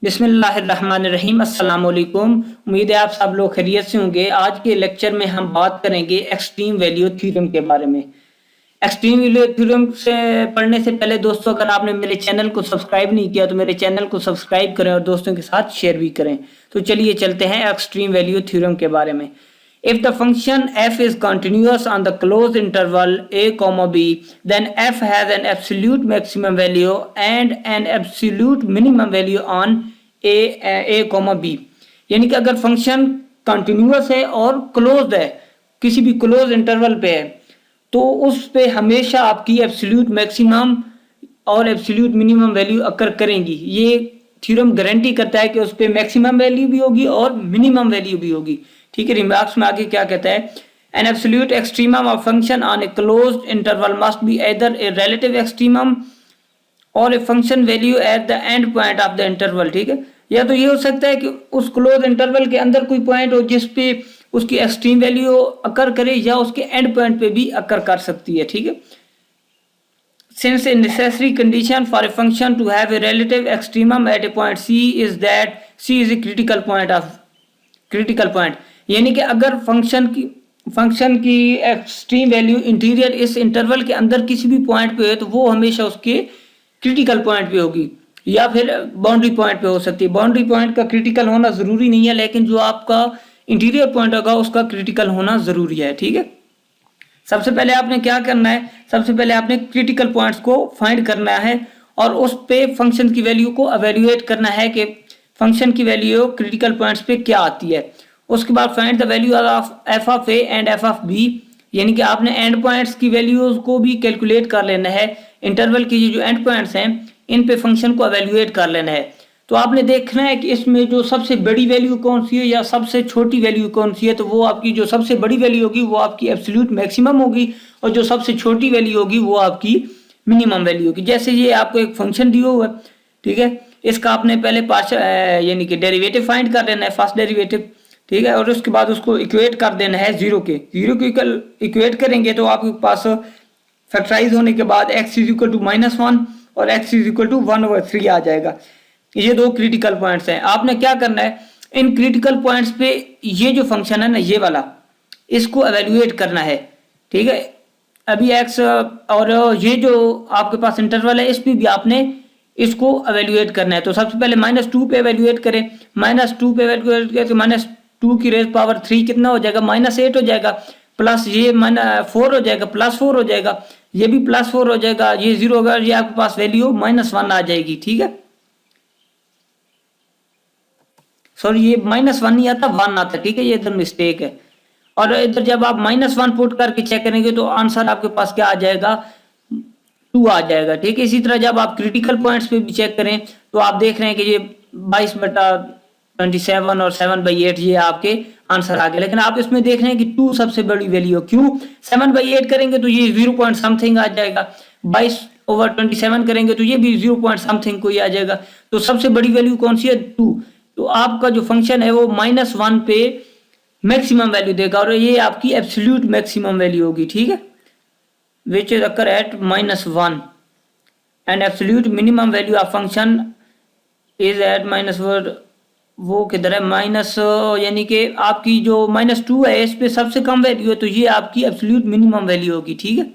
बिस्मिल्लाहिर्रहमानिर्रहीम अस्सलाम वालेकुम। उम्मीद है आप सब लोग खैरियत से होंगे। आज के लेक्चर में हम बात करेंगे एक्सट्रीम वैल्यू थ्योरम के बारे में। एक्सट्रीम वैल्यू थ्योरम से पढ़ने से पहले दोस्तों, अगर आपने मेरे चैनल को सब्सक्राइब नहीं किया तो मेरे चैनल को सब्सक्राइब करें और दोस्तों के साथ शेयर भी करें। तो चलिए चलते हैं एक्सट्रीम वैल्यू थ्योरम के बारे में। If the function f is continuous on the closed interval a comma b, then f has an absolute maximum value and an absolute minimum value on a comma b। यानी कि अगर function continuous है और closed है, किसी भी close interval पे है, तो उस पे हमेशा आपकी एब्सोल्यूट मैक्सिमम और एब्सोल्यूट मिनिमम वैल्यू अकर करेंगी। ये थ्योरम गारंटी करता है कि उस पे मैक्सिमम वैल्यू भी होगी और मिनिमम वैल्यू भी होगी। ठीक है, रिमार्क्स में आगे क्या कहता है, an absolute extremum of function on a closed interval must be either a relative extremum और a function value at the end point of the interval. ठीक है, या तो ये हो सकता है कि उस क्लोज इंटरवल के अंदर कोई पॉइंट हो जिस पे उसकी एक्सट्रीम वैल्यू अकर करे, या उसके एंड पॉइंट पे भी अकर कर सकती है। ठीक है, since a necessary condition for a function to have a relative extremum at a point c is that c is a critical point। यानी कि अगर फंक्शन की एक्सट्रीम वैल्यू इंटीरियर इस इंटरवल के अंदर किसी भी पॉइंट पे है तो वो हमेशा उसके क्रिटिकल पॉइंट पे होगी, या फिर बाउंड्री पॉइंट पे हो सकती है। बाउंड्री पॉइंट का क्रिटिकल होना जरूरी नहीं है, लेकिन जो आपका इंटीरियर पॉइंट होगा उसका क्रिटिकल होना जरूरी है। ठीक है, सबसे पहले आपने क्या करना है, सबसे पहले आपने क्रिटिकल पॉइंट्स को फाइंड करना है और उस पे फंक्शन की वैल्यू को एवेल्युएट करना है कि फंक्शन की वैल्यू क्रिटिकल पॉइंट्स पे क्या आती है। उसके बाद find the value of f of a and f of b, यानी कि आपने एंड पॉइंट्स की वैल्यूज को भी कैलकुलेट कर लेना है। इंटरवल की जो एंड पॉइंट्स हैं इन पे फंक्शन को एवेल्युएट कर लेना है। तो आपने देखना है कि इसमें जो सबसे बड़ी वैल्यू कौन सी है या सबसे छोटी वैल्यू कौन सी है। तो वो आपकी जो सबसे बड़ी वैल्यू होगी वो आपकी एब्सोल्यूट मैक्सिमम होगी और जो सबसे छोटी वैल्यू होगी वो आपकी मिनिमम वैल्यू होगी। जैसे ये आपको एक फंक्शन दिया हुआ है, ठीक है, इसका आपने पहले पार्शियल यानी कि डेरिवेटिव फाइंड कर लेना है, फर्स्ट डेरिवेटिव। ठीक है, और उसके बाद उसको इक्वेट कर देना है जीरो के इक्वेट करेंगे तो आपके पास फैक्टराइज होने के बाद x इज इक्वल टू -1 और x इज इक्वल टू 1/3 आ जाएगा। ये दो क्रिटिकल पॉइंट्स हैं। आपने क्या करना है, इन क्रिटिकल पॉइंट्स पे ये जो फंक्शन है ना, ये वाला, इसको एवेल्युएट करना है। ठीक है, अभी x और ये जो आपके पास इंटरवल है इस पे भी आपने इसको एवेल्युएट करना है। तो सबसे पहले -2 पे एवेल्युएट करें। -2 पे एवेल्युएट करके -2 की रेज़ पावर 3 कितना हो जाएगा, -8 हो जाएगा, प्लस ये -4 हो जाएगा, +4 हो जाएगा, ये भी +4 हो जाएगा, ये 0 होगा, ये आपके पास वैल्यू -1 आ जाएगी। ठीक है, सॉरी ये -1 नहीं आता, 1 आता। ठीक है, ये इधर मिस्टेक है। और इधर जब आप -1 पुट करके चेक करेंगे तो आंसर आपके पास क्या आ जाएगा, 2 आ जाएगा। ठीक है, इसी तरह जब आप क्रिटिकल पॉइंट्स पे भी चेक करें तो आप देख रहे हैं कि ये 22/27 और 7/8 ये आपके आंसर आ गए। लेकिन आप इसमें देख रहे हैं कि 2 सबसे बड़ी वैल्यू, क्यों 7/8 करेंगे तो ये 0 पॉइंट समथिंग आ जाएगा, 22/27 करेंगे तो ये भी 0 पॉइंट समथिंग कोई आ जाएगा। तो सबसे बड़ी वैल्यू कौन सी है, 2। तो आपका जो फंक्शन है वो -1 पे मैक्सिमम वैल्यू देगा और ये आपकी एब्सोल्यूट मैक्सिमम वैल्यू होगी। ठीक है, which is occur at -1 and absolute minimum value of function is at -1। वो किधर है, माइनस, यानी कि आपकी जो -2 है इस पे सबसे कम वैल्यू है तो ये आपकी एब्सोल्यूट मिनिमम वैल्यू होगी। ठीक है,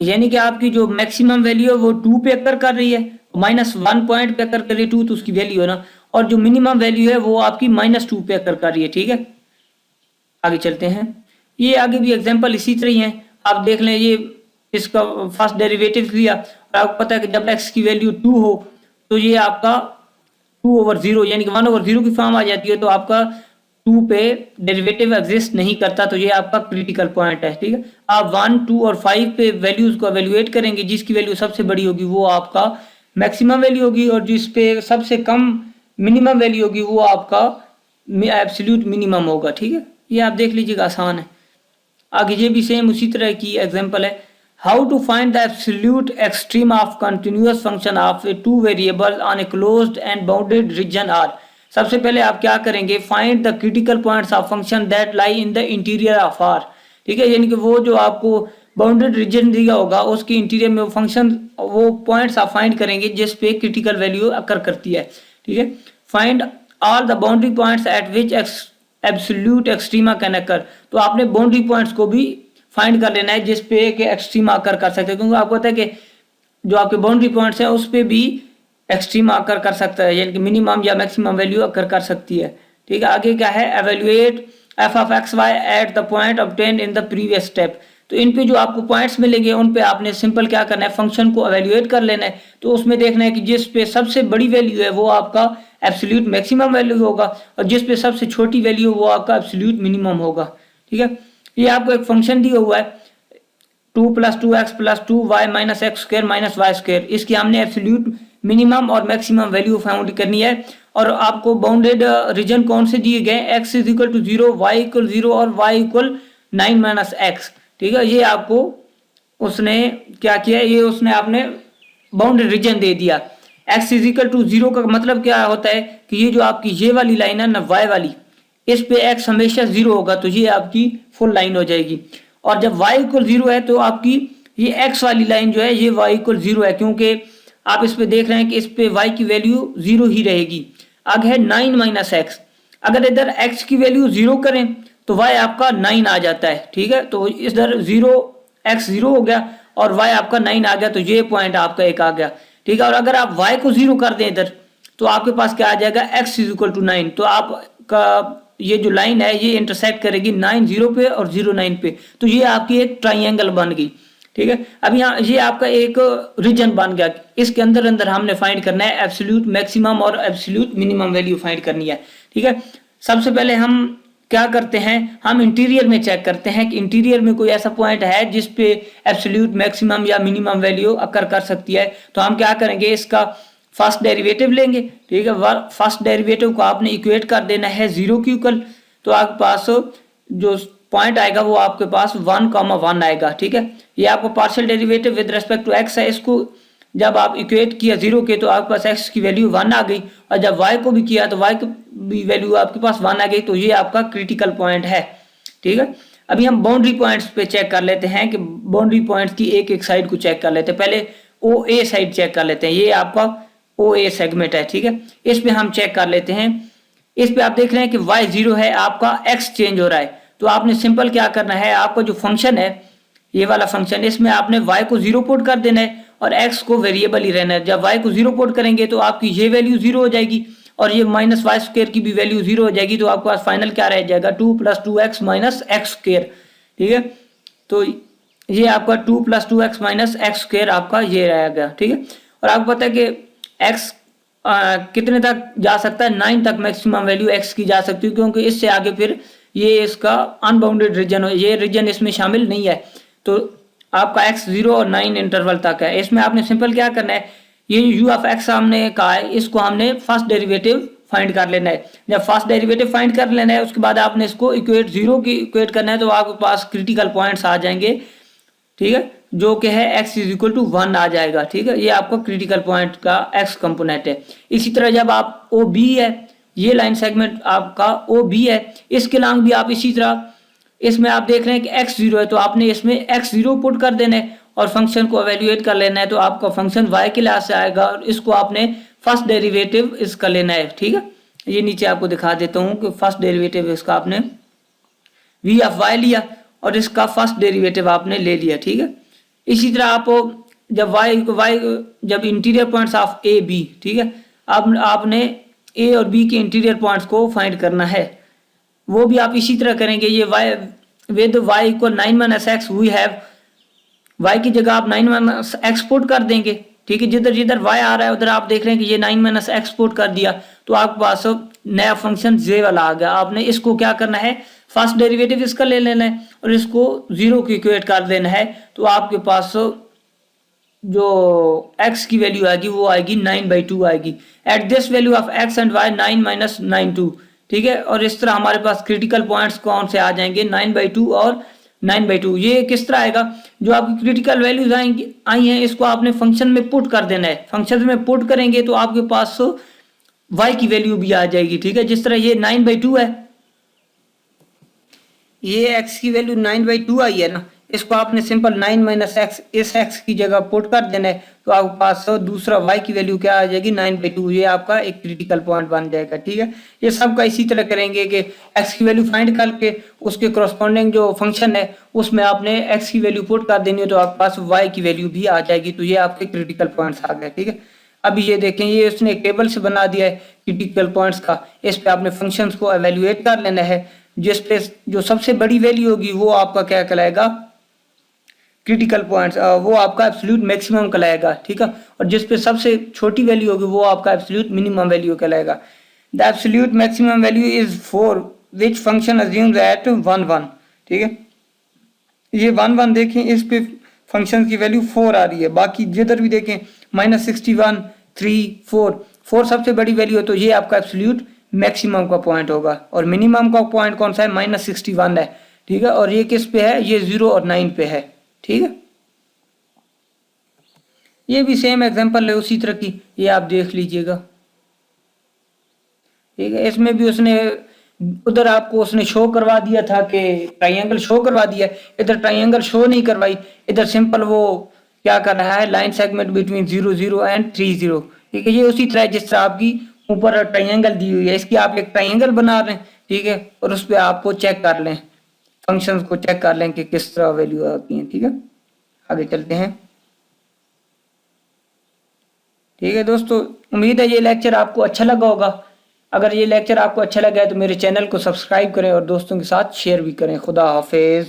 यानी कि आपकी जो मैक्सिमम वैल्यू है वो 2 पे अकर कर रही है, -1 पॉइंट पे अकर कर रही है 2, तो उसकी वैल्यू है ना, और जो मिनिमम वैल्यू है वो आपकी -2 पे अकर कर रही है। ठीक है, आगे चलते हैं। ये आगे भी एग्जांपल इसी तरह ही है। आप देख लें, ये इसका फर्स्ट डेरिवेटिव लिया और आपको पता है कि जब x की वैल्यू 2 हो तो ये आपका 2/0 यानी कि 1/0 की फॉर्म आ जाती है। तो आपका 2 पे डेरिवेटिव एग्जिस्ट नहीं करता, तो ये आपका क्रिटिकल पॉइंट है। ठीक है, आप 1, 2 और 5 पे वैल्यूज को एवेल्युएट करेंगे, जिसकी वैल्यू सबसे बड़ी होगी वो आपका मैक्सिमम वैल्यू होगी और जिस पे सबसे कम मिनिमम वैल्यू होगी वो आपका एब्सोल्यूट मिनिमम होगा। ठीक है, ये आप देख लीजिएगा, आसान है। आगे ये भी सेम उसी तरह की एग्जांपल है। How to find the absolute extreme of continuous function of a 2 variable on a closed and bounded region R. सबसे पहले आप क्या करेंगे, find the critical points of function that lie in the interior of R. ठीक है, यानी कि वो जो आपको बाउंडेड रीजन दिया होगा उसकी इंटीरियर में वो फंक्शन वो पॉइंट्स आप फाइंड करेंगे जिस पे क्रिटिकल वैल्यू अकर करती है, ठीक है। Find all the boundary points at which absolute extrema can occur. तो आपने बाउंड्री पॉइंट्स को भी फाइंड कर लेना है जिस पे कि एक्सट्रीमा अकर कर सकते हैं, क्योंकि आपको पता है कि जो आपके बाउंड्री पॉइंट्स है उस पे भी एक्सट्रीम अकर कर सकता है, यानी कि मिनिमम या मैक्सिमम वैल्यू अकर कर सकती है, ठीक है। आगे क्या है, evaluate f of x y at the point obtained in the previous step. तो इन पे जो आपको पॉइंट्स मिलेंगे उन पे आपने सिंपल क्या करना है, फंक्शन को एवेल्युएट कर लेना है। तो उसमें देखना है कि जिस पे सबसे बड़ी वैल्यू है वो आपका एब्सोल्यूट मैक्सिमम वैल्यू होगा और जिस पे सबसे छोटी वैल्यू वो आपका एब्सोल्यूट मिनिमम होगा, ठीक है। ये आपको एक फंक्शन दिया हुआ है 2 + 2x + 2y - x² - y²। इसकी हमने एब्सोल्यूट मिनिमम और मैक्सिमम वैल्यू फाउंड करनी है और आपको बाउंडेड रीजन कौन से दिए गए, x = 0, y = 0 और y = 9 - x, ठीक है। ये आपको उसने क्या किया, ये उसने आपने बाउंडेड रीजन दे दिया। x = 0 का मतलब क्या होता है कि ये जो आपकी ये वाली लाइन है ना y वाली, इस पे x हमेशा 0 होगा तो ये आपकी फुल लाइन हो जाएगी। और जब y = 0 है तो आपकी ये x वाली लाइन जो है ये y = 0 है, क्योंकि आप इस पे देख रहे हैं कि इस पे y की वैल्यू 0 ही रहेगी। आगे है 9 - x। अगर इधर x की वैल्यू 0 करें तो y आपका 9 आ जाता है, ठीक है। तो इधर 0 x 0 हो गया और y आपका 9 आ गया, तो ये पॉइंट आपका एक आ गया, ठीक है। और अगर आप y को 0 कर दें इधर तो आपके पास क्या आ जाएगा, x = 9। तो आपका ये जो लाइन है ये इंटरसेक्ट करेगी 9 0 पे और 0 9 पे, तो ये आपकी एक ट्राइंगल बन गई, ठीक है। अब यहाँ ये आपका एक रीजन बन गया, इसके अंदर अंदर हमने फाइंड करना है एब्सोल्यूट मैक्सिमम और एब्सोल्यूट मिनिमम वैल्यू फाइंड करनी है, ठीक है। सबसे पहले हम क्या करते हैं, हम इंटीरियर में चेक करते हैं कि इंटीरियर में कोई ऐसा पॉइंट है जिस पे एब्सोल्यूट मैक्सिमम या मिनिमम वैल्यू अकर कर सकती है। तो हम क्या करेंगे, इसका फर्स्ट डेरिवेटिव लेंगे, ठीक है। फर्स्ट डेरिवेटिव को आपने इक्वेट कर देना है 0 के इक्वल, तो आपके पास जो पॉइंट आएगा वो आपके पास 1, 1 आएगा, ठीक है। ये आपको partial derivative with respect to x है, इसको जब आप इक्वेट किया 0 के तो आपके पास x की वैल्यू 1 आ गई और जब y को भी किया तो y की भी वैल्यू आपके पास 1 आ गई, तो ये आपका क्रिटिकल पॉइंट है, ठीक है। अभी हम बाउंड्री पॉइंट्स पे चेक कर लेते हैं कि बाउंड्री पॉइंट्स की एक एक साइड को चेक कर लेते हैं। पहले OA साइड चेक कर लेते हैं, ये आपका OA सेगमेंट है, ठीक है। इस पे हम चेक कर लेते हैं, इस पे आप देख रहे हैं कि y 0 है, आपका x चेंज हो रहा है। तो आपने सिंपल क्या करना है, आपका जो फंक्शन है ये वाला फंक्शन, इसमें आपने y को 0 पुट कर देना है और x को वेरिएबल ही रहना है। जब y को 0 पुट करेंगे तो आपकी ये वैल्यू 0 हो जाएगी और ये -y² की भी वैल्यू 0 हो जाएगी, तो आपके पास फाइनल क्या रह जाएगा, 2 + 2x - x², ठीक है। तो ये आपका 2 + 2x - x² आपका ये रहेगा, ठीक है। और आपको पता है कि x कितने तक जा सकता है, 9 तक मैक्सिमम वैल्यू x की जा सकती है, क्योंकि इससे आगे फिर ये इसका अनबाउंडेड रीजन है, ये रीजन इसमें शामिल नहीं है। तो आपका x 0 और 9 इंटरवल तक है। इसमें आपने सिंपल क्या करना है, ये u ऑफ x हमने कहा है, इसको हमने फर्स्ट डेरिवेटिव फाइंड कर लेना है। जब फर्स्ट डेरिवेटिव फाइंड कर लेना है उसके बाद आपने इसको इक्वेट 0 की इक्वेट करना है, तो आपके पास क्रिटिकल पॉइंट्स आ जाएंगे, ठीक है, जो कि है x = 1 आ जाएगा, ठीक है। ये आपको क्रिटिकल पॉइंट का x कंपोनेंट है। इसी तरह जब आप OB है, ये लाइन सेगमेंट आपका OB है, इसके लॉन्ग भी आप इसी तरह, इसमें आप देख रहे हैं कि x 0 है तो आपने इसमें x 0 पुट कर देना है और फंक्शन को एवेल्युएट कर लेना है, तो आपका फंक्शन y के लिहाज से आएगा और इसको आपने फर्स्ट डेरिवेटिव इसका लेना है, ठीक है। ये नीचे आपको दिखा देता हूँ कि फर्स्ट डेरिवेटिव इसका आपने v ऑफ y लिया और इसका फर्स्ट डेरिवेटिव आपने ले लिया, ठीक है। इसी तरह आप जब y जब interior points of a b, ठीक है, आपने a और b के इंटीरियर पॉइंट्स को फाइंड करना है, वो भी आप इसी तरह करेंगे। ये y with y = 9 - x, we have y की जगह आप 9 - x पुट कर देंगे, ठीक है। जिधर जिधर y आ रहा है उधर आप देख रहे हैं कि ये 9 - x पुट कर दिया, तो आपके पास नया फंक्शन j वाला आ गया। आपने इसको क्या करना है, फर्स्ट डेरिवेटिव इसका ले लेना है और इसको 0 की इक्वेट कर देना है, तो आपके पास जो x की वैल्यू आएगी वो आएगी 9/2 आएगी। At this value of x and y 9 - 9/2, ठीक है। और इस तरह हमारे पास क्रिटिकल पॉइंट्स कौन से आ जाएंगे, 9/2 और 9/2। ये किस तरह आएगा, जो आपकी क्रिटिकल वैल्यूज आई हैं इसको आपने फंक्शन में पुट कर देना है। फंक्शन में पुट करेंगे तो आपके पास y की वैल्यू भी आ जाएगी, ठीक है। जिस तरह ये 9/2 है, ये x की वैल्यू 9/2 आई है ना, इसको आपने सिंपल 9 माइनस एक्स इस एक्स की जगह पुट कर देना है, तो आपके पास दूसरा वाई की वैल्यू क्या आ जाएगी 9/2। ये आपका एक क्रिटिकल पॉइंट बन जाएगा। ठीक है, ये सबका इसी तरह करेंगे कि एक्स की वैल्यू फाइंड करके उसके करस्पॉन्डिंग जो फंक्शन है उसमें आपने एक्स की वैल्यू पुट कर देनी है, तो आपके पास वाई की वैल्यू भी आ जाएगी। तो ये आपके क्रिटिकल पॉइंट्स आ गए। ठीक है, अभी ये देखें, ये उसने एक टेबल से बना दिया है क्रिटिकल पॉइंट्स का। इस पे आपने फंक्शंस को एवेल्युएट कर लेना है, जिस पे जो सबसे बड़ी वैल्यू होगी वो आपका क्या कहलाएगा, क्रिटिकल पॉइंट्स, वो आपका एब्सोल्यूट मैक्सिमम कहलाएगा। ठीक है, और जिस पे सबसे छोटी वैल्यू होगी वो आपका एब्सोल्यूट मिनिमम वैल्यू कहलाएगा। The absolute maximum value is 4 which function assumes at 1 1। ठीक है, ये 1 1 देखें, इस पे फंक्शन की वैल्यू 4 आ रही है। बाकी जिधर भी देखें -61 3 4 4 सबसे बड़ी वैल्यू है, तो ये आपका एब्सोल्यूट मैक्सिमम का पॉइंट होगा। और मिनिमम का पॉइंट कौन सा है, -61 है। ठीक है, और ये किस पे है, ये 0 और 9 पे है। ठीक है, ये भी सेम एग्जांपल है उसी तरह की, ये आप देख लीजिएगा। ठीक है, इसमें भी उसने उधर आपको उसने शो करवा दिया था कि ट्राइंगल शो करवा दिया, इधर ट्राइंगल शो नहीं करवाई, इधर सिंपल वो क्या कर रहा है, लाइन सेगमेंट बिटवीन 0 0 एंड 3 0। ठीक है, ये उसी तरह जिस तरह आपकी ऊपर ट्राइंगल दी हुई है, इसकी आप एक ट्राइंगल बना रहे हैं। ठीक है, और उस पर आपको चेक कर लें, फंक्शंस को चेक कर लें कि किस तरह वैल्यू आती है। ठीक है, आगे चलते हैं। ठीक है दोस्तों, उम्मीद है ये लेक्चर आपको अच्छा लगा होगा। अगर ये लेक्चर आपको अच्छा लगा है तो मेरे चैनल को सब्सक्राइब करें और दोस्तों के साथ शेयर भी करें। खुदा हाफिज।